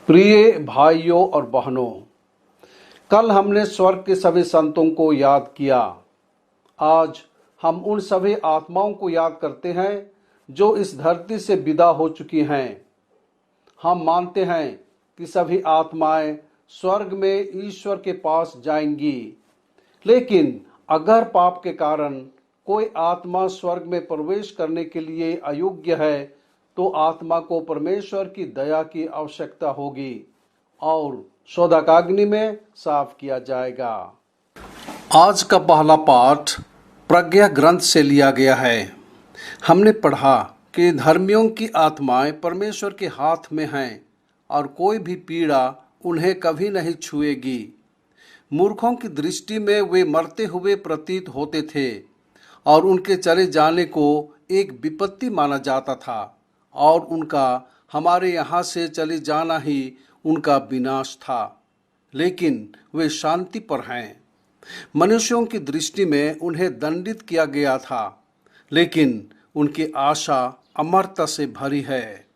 प्रिय भाइयों और बहनों, कल हमने स्वर्ग के सभी संतों को याद किया। आज हम उन सभी आत्माओं को याद करते हैं जो इस धरती से विदा हो चुकी हैं। हम मानते हैं कि सभी आत्माएं स्वर्ग में ईश्वर के पास जाएंगी, लेकिन अगर पाप के कारण कोई आत्मा स्वर्ग में प्रवेश करने के लिए अयोग्य है, तो आत्मा को परमेश्वर की दया की आवश्यकता होगी और शोधकाग्नि में साफ किया जाएगा। आज का पहला पाठ प्रज्ञा ग्रंथ से लिया गया है। हमने पढ़ा कि धर्मियों की आत्माएं परमेश्वर के हाथ में हैं और कोई भी पीड़ा उन्हें कभी नहीं छुएगी। मूर्खों की दृष्टि में वे मरते हुए प्रतीत होते थे और उनके चले जाने को एक विपत्ति माना जाता था और उनका हमारे यहाँ से चले जाना ही उनका विनाश था। लेकिन वे शांति पर हैं। मनुष्यों की दृष्टि में उन्हें दंडित किया गया था, लेकिन उनकी आशा अमरता से भरी है।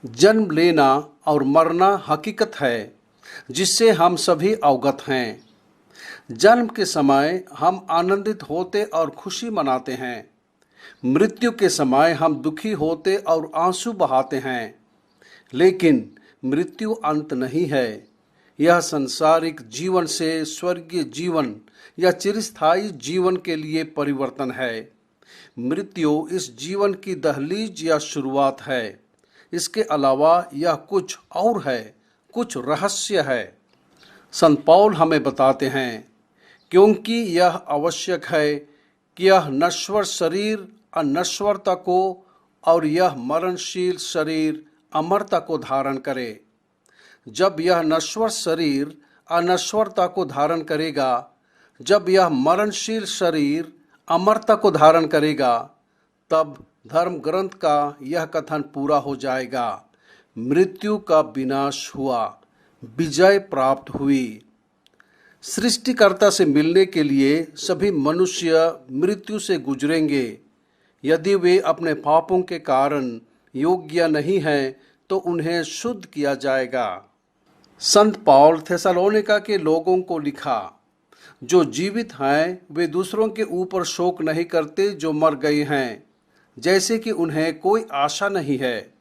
जन्म लेना और मरना हकीकत है जिससे हम सभी अवगत हैं। जन्म के समय हम आनंदित होते और खुशी मनाते हैं। मृत्यु के समय हम दुखी होते और आंसू बहाते हैं। लेकिन मृत्यु अंत नहीं है। यह सांसारिक जीवन से स्वर्गीय जीवन या चिरस्थायी जीवन के लिए परिवर्तन है। मृत्यु इस जीवन की दहलीज या शुरुआत है। इसके अलावा यह कुछ और है, कुछ रहस्य है। संत पौल हमें बताते हैं, क्योंकि यह आवश्यक है कि यह नश्वर शरीर अनश्वरता को और यह मरणशील शरीर अमरता को धारण करे। जब यह नश्वर शरीर अनश्वरता को धारण करेगा, जब यह मरणशील शरीर अमरता को धारण करेगा, तब धर्म ग्रंथ का यह कथन पूरा हो जाएगा। मृत्यु का विनाश हुआ, विजय प्राप्त हुई। सृष्टिकर्ता से मिलने के लिए सभी मनुष्य मृत्यु से गुजरेंगे। यदि वे अपने पापों के कारण योग्य नहीं हैं, तो उन्हें शुद्ध किया जाएगा। संत पौल थेसलोनिका के लोगों को लिखा, जो जीवित हैं वे दूसरों के ऊपर शोक नहीं करते जो मर गए हैं, जैसे कि उन्हें कोई आशा नहीं है।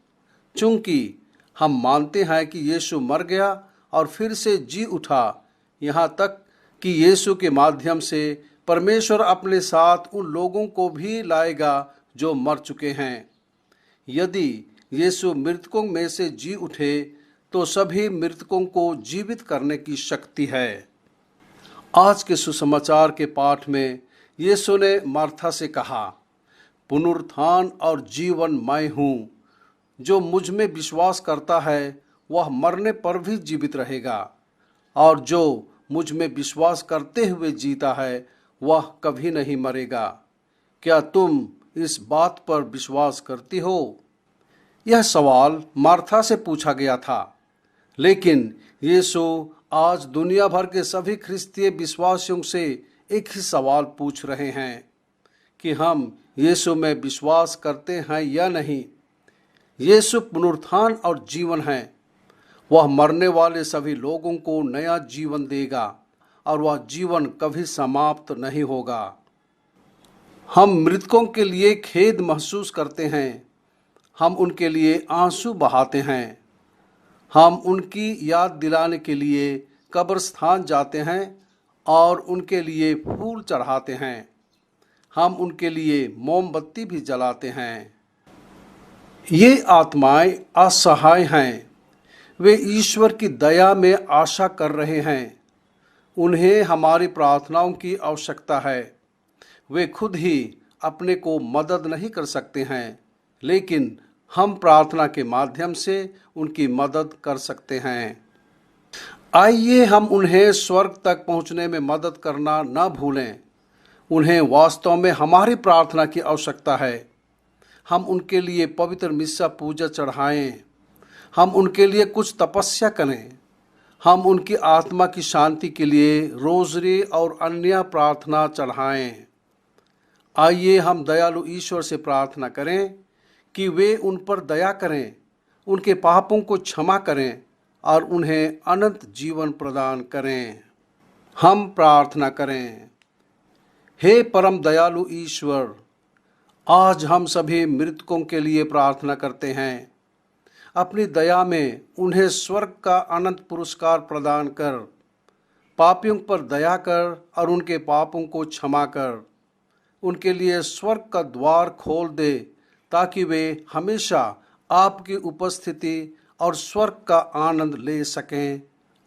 चूंकि हम मानते हैं कि यीशु मर गया और फिर से जी उठा, यहाँ तक कि यीशु के माध्यम से परमेश्वर अपने साथ उन लोगों को भी लाएगा जो मर चुके हैं। यदि यीशु मृतकों में से जी उठे, तो सभी मृतकों को जीवित करने की शक्ति है। आज के सुसमाचार के पाठ में यीशु ने मार्था से कहा, पुनरुत्थान और जीवन मैं हूँ। जो मुझ में विश्वास करता है वह मरने पर भी जीवित रहेगा, और जो मुझ में विश्वास करते हुए जीता है वह कभी नहीं मरेगा। क्या तुम इस बात पर विश्वास करती हो? यह सवाल मार्था से पूछा गया था, लेकिन यीशु आज दुनिया भर के सभी ख्रिस्तीय विश्वासियों से एक ही सवाल पूछ रहे हैं कि हम यीशु में विश्वास करते हैं या नहीं। यीशु पुनरुत्थान और जीवन है। वह मरने वाले सभी लोगों को नया जीवन देगा और वह जीवन कभी समाप्त नहीं होगा। हम मृतकों के लिए खेद महसूस करते हैं। हम उनके लिए आंसू बहाते हैं। हम उनकी याद दिलाने के लिए कब्रस्थान जाते हैं और उनके लिए फूल चढ़ाते हैं। हम उनके लिए मोमबत्ती भी जलाते हैं। ये आत्माएं असहाय हैं। वे ईश्वर की दया में आशा कर रहे हैं। उन्हें हमारी प्रार्थनाओं की आवश्यकता है। वे खुद ही अपने को मदद नहीं कर सकते हैं, लेकिन हम प्रार्थना के माध्यम से उनकी मदद कर सकते हैं। आइए हम उन्हें स्वर्ग तक पहुंचने में मदद करना न भूलें। उन्हें वास्तव में हमारी प्रार्थना की आवश्यकता है। हम उनके लिए पवित्र मिस्सा पूजा चढ़ाएं। हम उनके लिए कुछ तपस्या करें। हम उनकी आत्मा की शांति के लिए रोजरी और अन्य प्रार्थना चढ़ाएं। आइए हम दयालु ईश्वर से प्रार्थना करें कि वे उन पर दया करें, उनके पापों को क्षमा करें और उन्हें अनंत जीवन प्रदान करें। हम प्रार्थना करें। हे परम दयालु ईश्वर, आज हम सभी मृतकों के लिए प्रार्थना करते हैं। अपनी दया में उन्हें स्वर्ग का अनंत पुरस्कार प्रदान कर, पापियों पर दया कर और उनके पापों को क्षमा कर उनके लिए स्वर्ग का द्वार खोल दे, ताकि वे हमेशा आपकी उपस्थिति और स्वर्ग का आनंद ले सकें।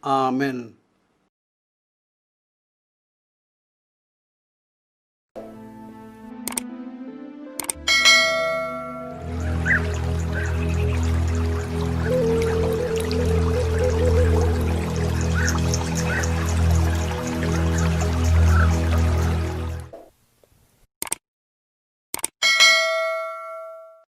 आमीन।